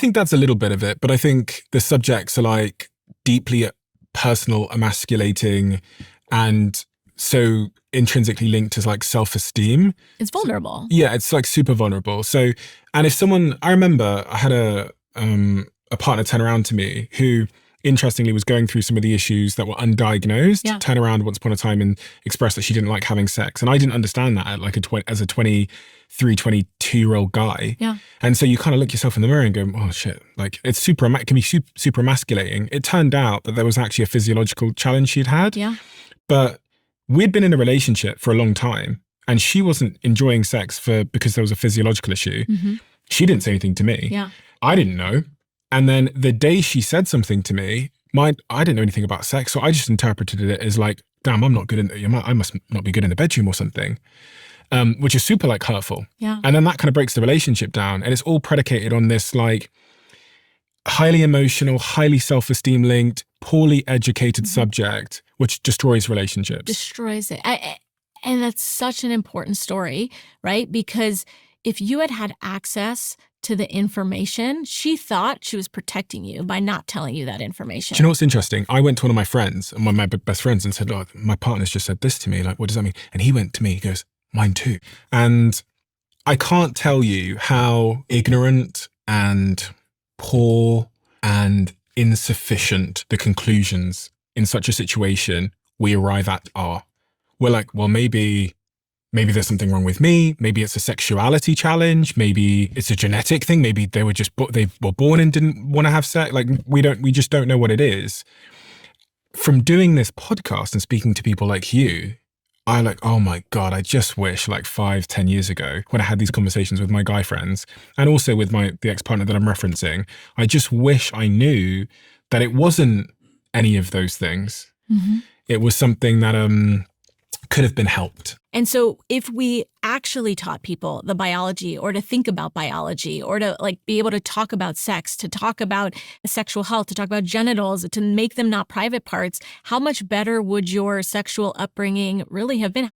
think that's a little bit of it, but I think the subjects are like deeply personal, emasculating, and so intrinsically linked to like self-esteem. It's vulnerable. Yeah, it's like super vulnerable. So, and if someone, I remember I had a partner turn around to me who interestingly was going through some of the issues that were undiagnosed, turn around once upon a time and express that she didn't like having sex. And I didn't understand that at like as a 23, 22-year-old guy. Yeah. And so you kind of look yourself in the mirror and go, oh shit, like it can be super emasculating. It turned out that there was actually a physiological challenge she'd had. Yeah. But we'd been in a relationship for a long time and she wasn't enjoying sex because there was a physiological issue. Mm-hmm. She didn't say anything to me. Yeah. I didn't know. And then the day she said something to me, I didn't know anything about sex. So I just interpreted it as like, damn, I'm not good I must not be good in the bedroom or something, which is super like hurtful. Yeah. And then that kind of breaks the relationship down. And it's all predicated on this like highly emotional, highly self-esteem linked, poorly educated subject, which destroys relationships. Destroys it. And that's such an important story, right? Because if you had had access to the information, she thought she was protecting you by not telling you that information. Do you know what's interesting? I went to one of my friends, one of my best friends, and said, oh, my partner's just said this to me. Like, what does that mean? And he went to me, he goes, mine too. And I can't tell you how ignorant and poor and insufficient the conclusions in such a situation we arrive at are. We're like, well, maybe there's something wrong with me. Maybe it's a sexuality challenge. Maybe it's a genetic thing. Maybe they were born and didn't want to have sex. Like we just don't know what it is. From doing this podcast and speaking to people like you, I like, oh my God, I just wish like 5-10 years ago when I had these conversations with my guy friends and also with the ex-partner that I'm referencing, I just wish I knew that it wasn't any of those things. Mm-hmm. It was something that could have been helped. And so if we actually taught people the biology or to think about biology or to like be able to talk about sex, to talk about sexual health, to talk about genitals, to make them not private parts, how much better would your sexual upbringing really have been?